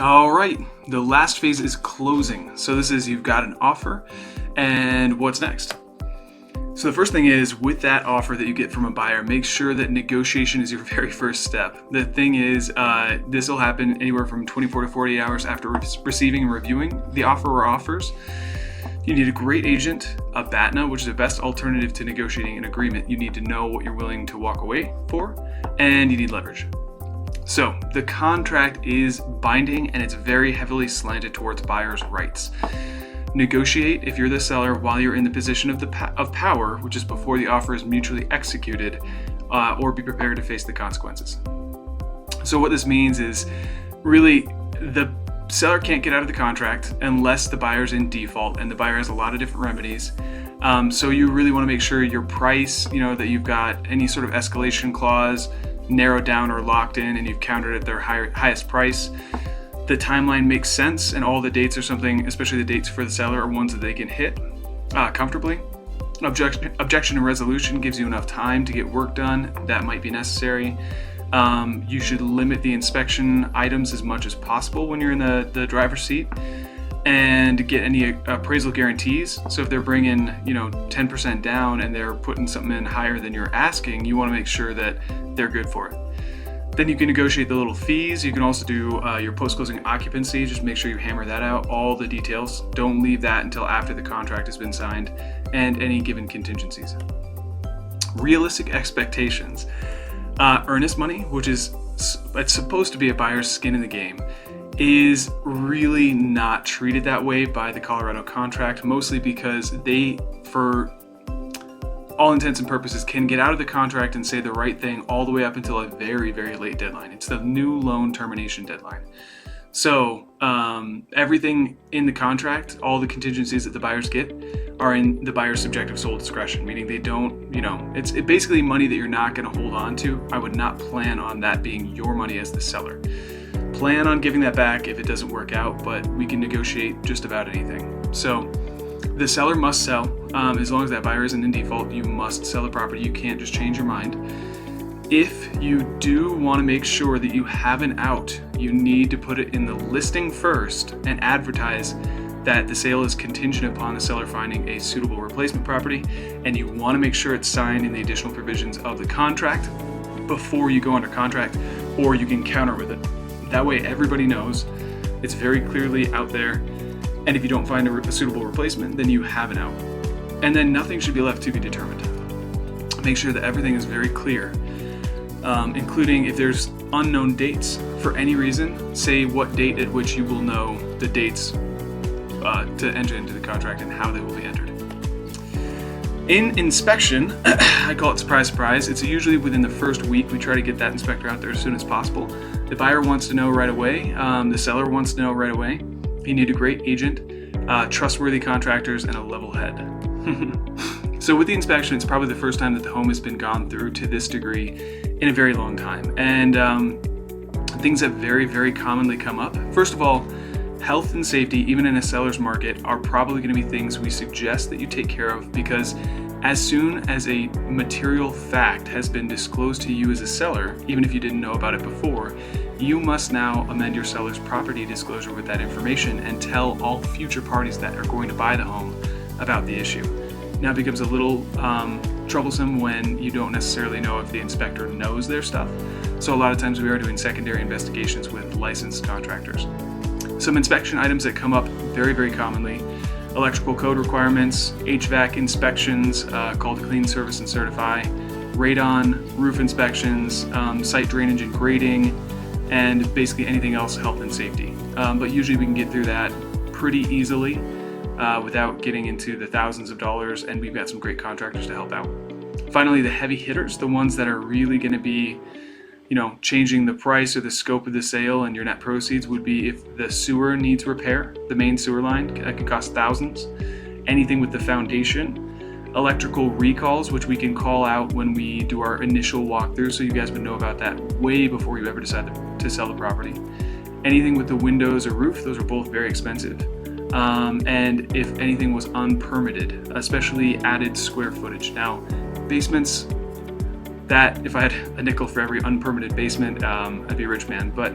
All right, the last phase is closing. So this is you've got an offer, and what's next? So the first thing is, with that offer that you get from a buyer, make sure that negotiation is your very first step. The thing is, this will happen anywhere from 24 to 48 hours after receiving and reviewing the offer or offers. You need a great agent, a BATNA, which is the best alternative to negotiating an agreement. You need to know what you're willing to walk away for, and you need leverage. So the contract is binding, and it's very heavily slanted towards buyers' rights. Negotiate if you're the seller while you're in the position of power, which is before the offer is mutually executed, or be prepared to face the consequences. So what this means is really the seller can't get out of the contract unless the buyer's in default, and the buyer has a lot of different remedies. So you really want to make sure your price, that you've got any sort of escalation clause narrowed down or locked in, and you've countered at their highest price. The timeline makes sense, and all the dates are something, especially the dates for the seller, are ones that they can hit comfortably. Objection and resolution gives you enough time to get work done that might be necessary. You should limit the inspection items as much as possible when you're in the driver's seat, and get any appraisal guarantees. So if they're bringing 10% down and they're putting something in higher than you're asking, you want to make sure that they're good for it. Then you can negotiate the little fees. You can also do your post-closing occupancy. Just make sure you hammer that out, all the details. Don't leave that until after the contract has been signed, and any given contingencies. Realistic expectations. Earnest money, which is it's supposed to be a buyer's skin in the game, is really not treated that way by the Colorado contract, mostly because they, for all intents and purposes, can get out of the contract and say the right thing all the way up until a very, very late deadline. It's the new loan termination deadline. So everything in the contract, all the contingencies that the buyers get, are in the buyer's subjective sole discretion, meaning they don't, it's basically money that you're not going to hold on to. I would not plan on that being your money as the seller. Plan on giving that back if it doesn't work out, but we can negotiate just about anything. So the seller must sell. As long as that buyer isn't in default, you must sell the property. You can't just change your mind. If you do want to make sure that you have an out, you need to put it in the listing first and advertise that the sale is contingent upon the seller finding a suitable replacement property, and you want to make sure it's signed in the additional provisions of the contract before you go under contract, or you can counter with it. That way everybody knows it's very clearly out there, and if you don't find a suitable replacement, then you have an out. And then nothing should be left to be determined. Make sure that everything is very clear, including if there's unknown dates for any reason, say what date at which you will know the dates to enter into the contract and how they will be entered. In inspection, I call it surprise, surprise. It's usually within the first week. We try to get that inspector out there as soon as possible. The buyer wants to know right away. The seller wants to know right away. You need a great agent, trustworthy contractors, and a level head. So with the inspection, it's probably the first time that the home has been gone through to this degree in a very long time. And things that very, very commonly come up. First of all, health and safety, even in a seller's market, are probably going to be things we suggest that you take care of, because as soon as a material fact has been disclosed to you as a seller, even if you didn't know about it before, you must now amend your seller's property disclosure with that information and tell all future parties that are going to buy the home about the issue. Now it becomes a little troublesome when you don't necessarily know if the inspector knows their stuff. So a lot of times we are doing secondary investigations with licensed contractors. Some inspection items that come up very, very commonly: electrical code requirements, HVAC inspections called clean, service, and certify, radon, roof inspections, site drainage and grading, and basically anything else health and safety. But usually we can get through that pretty easily without getting into the thousands of dollars, and we've got some great contractors to help out. Finally, the heavy hitters, the ones that are really going to be changing the price or the scope of the sale and your net proceeds, would be if the sewer needs repair, the main sewer line, that can cost thousands. Anything with the foundation, electrical recalls, which we can call out when we do our initial walkthrough, so you guys would know about that way before you ever decide to sell the property. Anything with the windows or roof, those are both very expensive. And if anything was unpermitted, especially added square footage. Now, basements, that if I had a nickel for every unpermitted basement, I'd be a rich man. But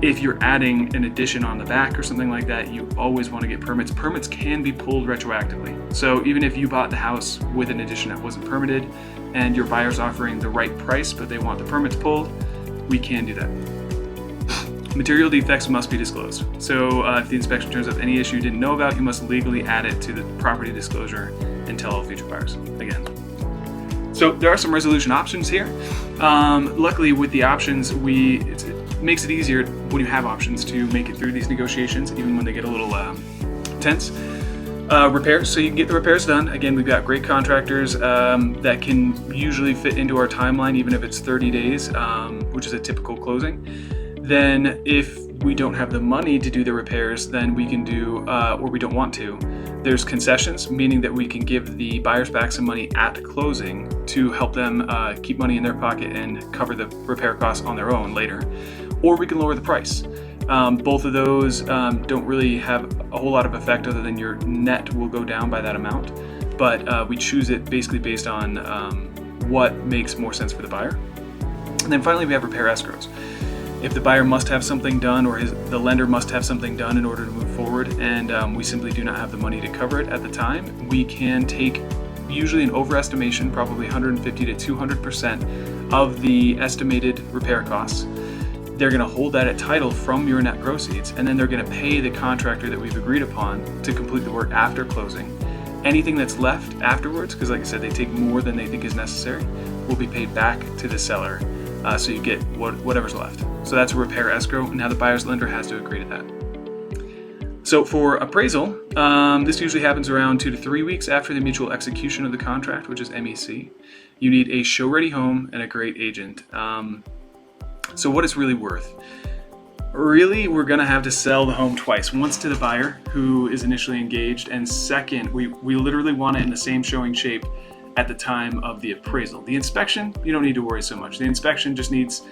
If you're adding an addition on the back or something like that, you always want to get permits. Permits can be pulled retroactively. So even if you bought the house with an addition that wasn't permitted and your buyer's offering the right price, but they want the permits pulled, we can do that. Material defects must be disclosed. So if the inspection turns up any issue you didn't know about, you must legally add it to the property disclosure and tell all future buyers. Again. So there are some resolution options here. Luckily with the options, it makes it easier when you have options to make it through these negotiations, even when they get a little tense. Repairs, so you can get the repairs done. Again, we've got great contractors that can usually fit into our timeline, even if it's 30 days, which is a typical closing. Then if we don't have the money to do the repairs, then we can do, or we don't want to, there's concessions, meaning that we can give the buyers back some money at closing to help them keep money in their pocket and cover the repair costs on their own later. Or we can lower the price. Both of those don't really have a whole lot of effect other than your net will go down by that amount. But we choose it basically based on what makes more sense for the buyer. And then finally, we have repair escrows. If the buyer must have something done or the lender must have something done in order to move forward and we simply do not have the money to cover it at the time, we can take usually an overestimation, probably 150 to 200% of the estimated repair costs. They're going to hold that at title from your net proceeds, and then they're going to pay the contractor that we've agreed upon to complete the work after closing. Anything that's left afterwards, because like I said, they take more than they think is necessary, will be paid back to the seller. So you get whatever's left. So that's a repair escrow. Now the buyer's lender has to agree to that. So for appraisal, this usually happens around 2 to 3 weeks after the mutual execution of the contract, which is MEC. You need a show-ready home and a great agent. So what it's really worth? Really, we're gonna have to sell the home twice. Once to the buyer who is initially engaged, and second, we literally want it in the same showing shape at the time of the appraisal. The inspection, you don't need to worry so much. The inspection just needs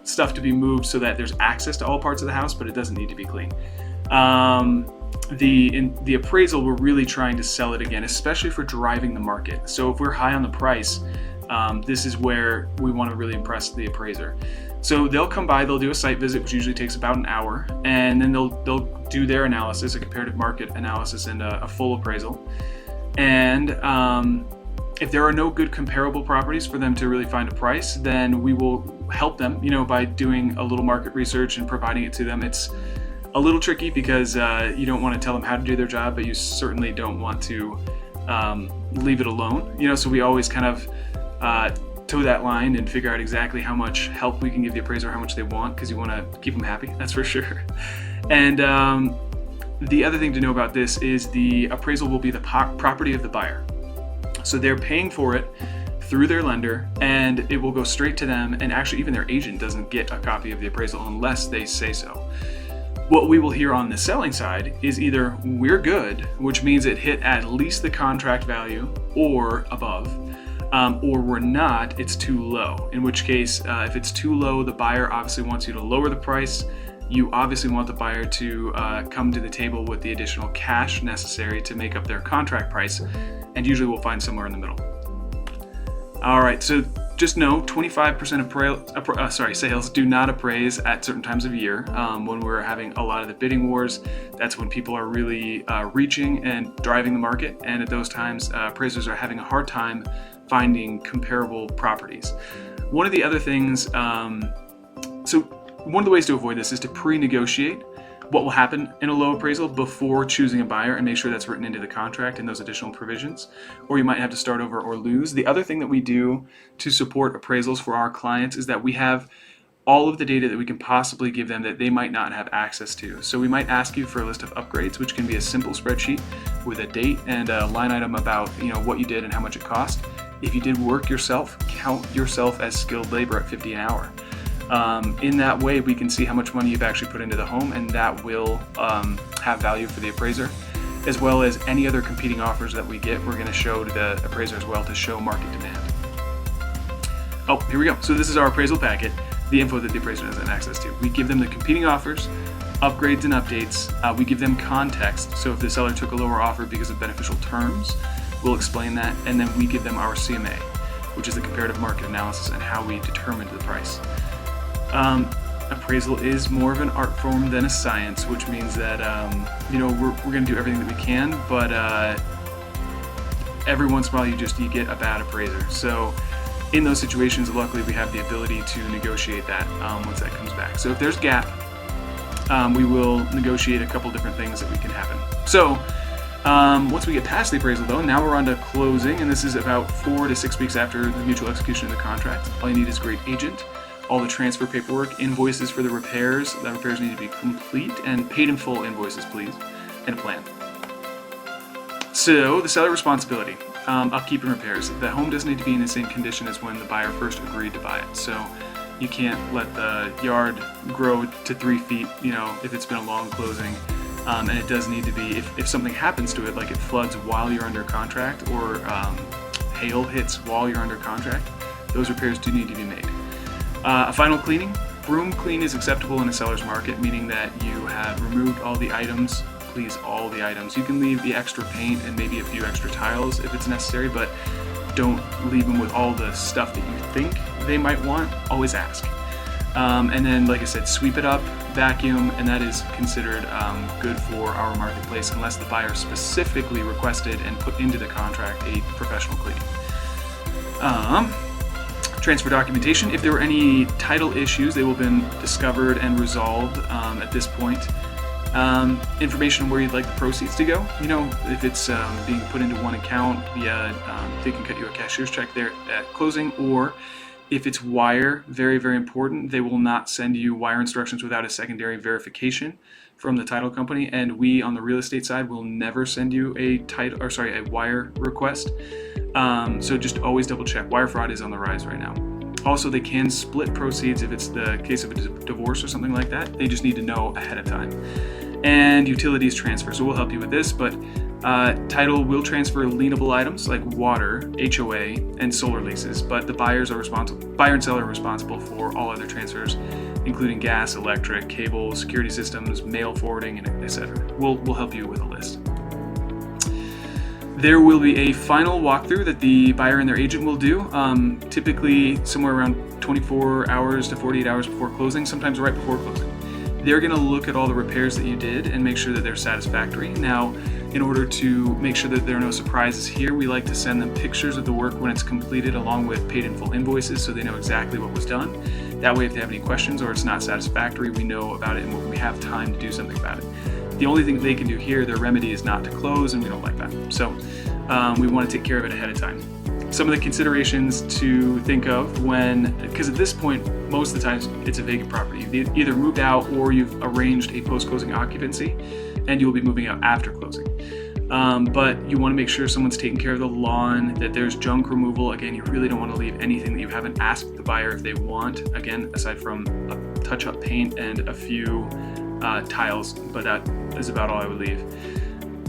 stuff to be moved so that there's access to all parts of the house, but it doesn't need to be clean. The appraisal, we're really trying to sell it again, especially for driving the market. So if we're high on the price, this is where we want to really impress the appraiser. So they'll come by, they'll do a site visit, which usually takes about an hour, and then they'll do their analysis, a comparative market analysis and a full appraisal. And if there are no good comparable properties for them to really find a price, then we will help them, by doing a little market research and providing it to them. It's a little tricky because you don't want to tell them how to do their job, but you certainly don't want to leave it alone. So we always kind of toe that line and figure out exactly how much help we can give the appraiser, how much they want, because you want to keep them happy, that's for sure. And the other thing to know about this is the appraisal will be the property of the buyer. So they're paying for it through their lender, and it will go straight to them, and actually even their agent doesn't get a copy of the appraisal unless they say so. What we will hear on the selling side is either we're good, which means it hit at least the contract value or above, or we're not, it's too low. In which case, if it's too low, the buyer obviously wants you to lower the price. You obviously want the buyer to come to the table with the additional cash necessary to make up their contract price, and usually we'll find somewhere in the middle. All right, so just know 25% of sales do not appraise at certain times of year. When we're having a lot of the bidding wars, that's when people are really reaching and driving the market, and at those times, appraisers are having a hard time finding comparable properties. One of the other things, one of the ways to avoid this is to pre-negotiate what will happen in a low appraisal before choosing a buyer and make sure that's written into the contract and those additional provisions, or you might have to start over or lose. The other thing that we do to support appraisals for our clients is that we have all of the data that we can possibly give them that they might not have access to. So we might ask you for a list of upgrades, which can be a simple spreadsheet with a date and a line item about what you did and how much it cost. If you did work yourself, count yourself as skilled labor at $50 an hour. In that way, we can see how much money you've actually put into the home, and that will have value for the appraiser, as well as any other competing offers that we get. We're going to show to the appraiser as well to show market demand. Oh, here we go. So this is our appraisal packet, the info that the appraiser doesn't have access to. We give them the competing offers, upgrades and updates. We give them context. So if the seller took a lower offer because of beneficial terms, we'll explain that. And then we give them our CMA, which is the comparative market analysis and how we determined the price. appraisal is more of an art form than a science, which means that we're going to do everything that we can, but every once in a while you get a bad appraiser. So in those situations, luckily we have the ability to negotiate that once that comes back. So if there's gap, we will negotiate a couple different things that we can happen. So once we get past the appraisal though, now we're on to closing, and this is about 4 to 6 weeks after the mutual execution of the contract. All you need is a great agent, all the transfer paperwork, invoices for the repairs. The repairs need to be complete, and paid in full invoices, please, and a plan. So the seller responsibility, upkeep and repairs. The home doesn't need to be in the same condition as when the buyer first agreed to buy it. So you can't let the yard grow to 3 feet, if it's been a long closing. And it does need to be, if something happens to it, like it floods while you're under contract, or hail hits while you're under contract, those repairs do need to be made. A final cleaning. Room clean is acceptable in a seller's market, meaning that you have removed all the items, please, all the items. You can leave the extra paint and maybe a few extra tiles if it's necessary, but don't leave them with all the stuff that you think they might want. Always ask. And then, like I said, sweep it up, vacuum, and that is considered good for our marketplace unless the buyer specifically requested and put into the contract a professional cleaning. Transfer documentation. If there were any title issues, they will have been discovered and resolved at this point. Information on where you'd like the proceeds to go. If it's being put into one account via, they can cut you a cashier's check there at closing, or if it's wire, very, very important, they will not send you wire instructions without a secondary verification from the title company. And we on the real estate side will never send you a wire request. So just always double check. Wire fraud is on the rise right now. Also, they can split proceeds if it's the case of a divorce or something like that. They just need to know ahead of time. And utilities transfer. So we'll help you with this, but title will transfer lienable items like water, HOA, and solar leases, but the buyer and seller are responsible for all other transfers, including gas, electric, cable, security systems, mail forwarding, and etc. We'll help you with a list. There will be a final walkthrough that the buyer and their agent will do, typically somewhere around 24 hours to 48 hours before closing, sometimes right before closing. They're going to look at all the repairs that you did and make sure that they're satisfactory. Now, in order to make sure that there are no surprises here, we like to send them pictures of the work when it's completed, along with paid in full invoices, so they know exactly what was done. That way, if they have any questions or it's not satisfactory, we know about it and we have time to do something about it. The only thing they can do here, their remedy, is not to close, and we don't like that. So we want to take care of it ahead of time. Some of the considerations to think of because at this point, most of the times it's a vacant property. You've either moved out or you've arranged a post-closing occupancy, and you'll be moving out after closing. But you want to make sure someone's taking care of the lawn, that there's junk removal. Again, you really don't want to leave anything that you haven't asked the buyer if they want, again, aside from a touch-up paint and a few tiles, but that is about all I would leave.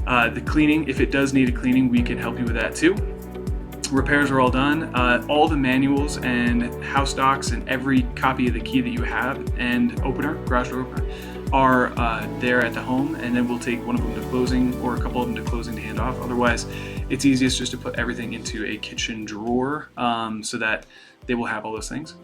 The cleaning, if it does need a cleaning, we can help you with that too. Repairs are all done. All the manuals and house docs and every copy of the key that you have and garage door opener, are there at the home, and then we'll take one of them to closing or a couple of them to closing to hand off. Otherwise, it's easiest just to put everything into a kitchen drawer so that they will have all those things.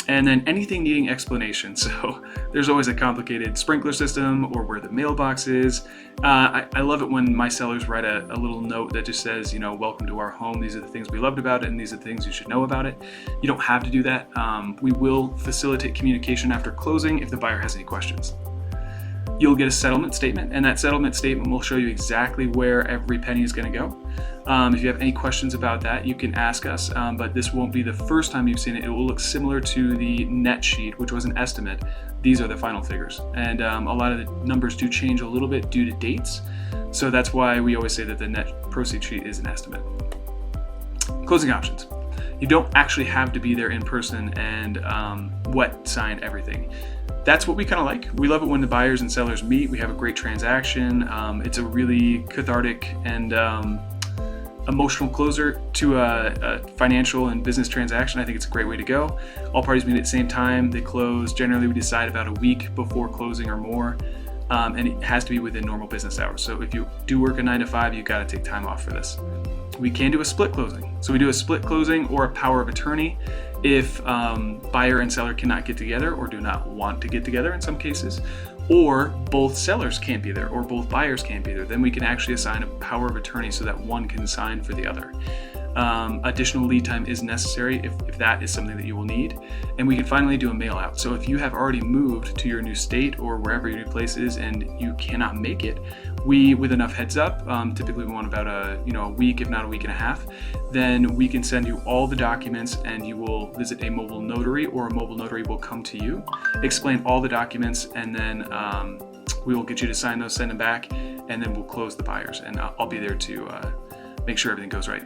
And then anything needing explanation. So there's always a complicated sprinkler system or where the mailbox is. I love it when my sellers write a little note that just says, welcome to our home. These are the things we loved about it, and these are the things you should know about it. You don't have to do that. We will facilitate communication after closing if the buyer has any questions. You'll get a settlement statement, and that settlement statement will show you exactly where every penny is going to go. If you have any questions about that, you can ask us, but this won't be the first time you've seen it. It will look similar to the net sheet, which was an estimate. These are the final figures, and a lot of the numbers do change a little bit due to dates, so that's why we always say that the net proceed sheet is an estimate. Closing options. You don't actually have to be there in person and wet sign everything. That's what we kind of like. We love it when the buyers and sellers meet. We have a great transaction. It's a really cathartic and emotional closer to a financial and business transaction. I think it's a great way to go. All parties meet at the same time. They close. Generally, we decide about a week before closing or more. and it has to be within normal business hours. So if you do work a 9 to 5, you've got to take time off for this. We can do a split closing. So we do a split closing or a power of attorney if buyer and seller cannot get together or do not want to get together in some cases, or both sellers can't be there or both buyers can't be there. Then we can actually assign a power of attorney so that one can sign for the other. Additional lead time is necessary if that is something that you will need. And we can finally do a mail out. So if you have already moved to your new state or wherever your new place is and you cannot make it, we, with enough heads up, typically we want about a week, if not a week and a half, then we can send you all the documents and you will visit a mobile notary, or a mobile notary will come to you, explain all the documents, and then we will get you to sign those, send them back, and then we'll close the buyers. And I'll be there to make sure everything goes right.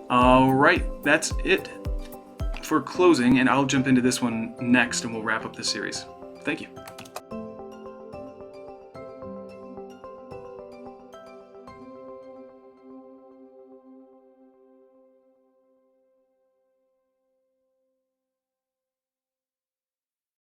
All right, that's it for closing, and I'll jump into this one next and we'll wrap up this series. Thank you.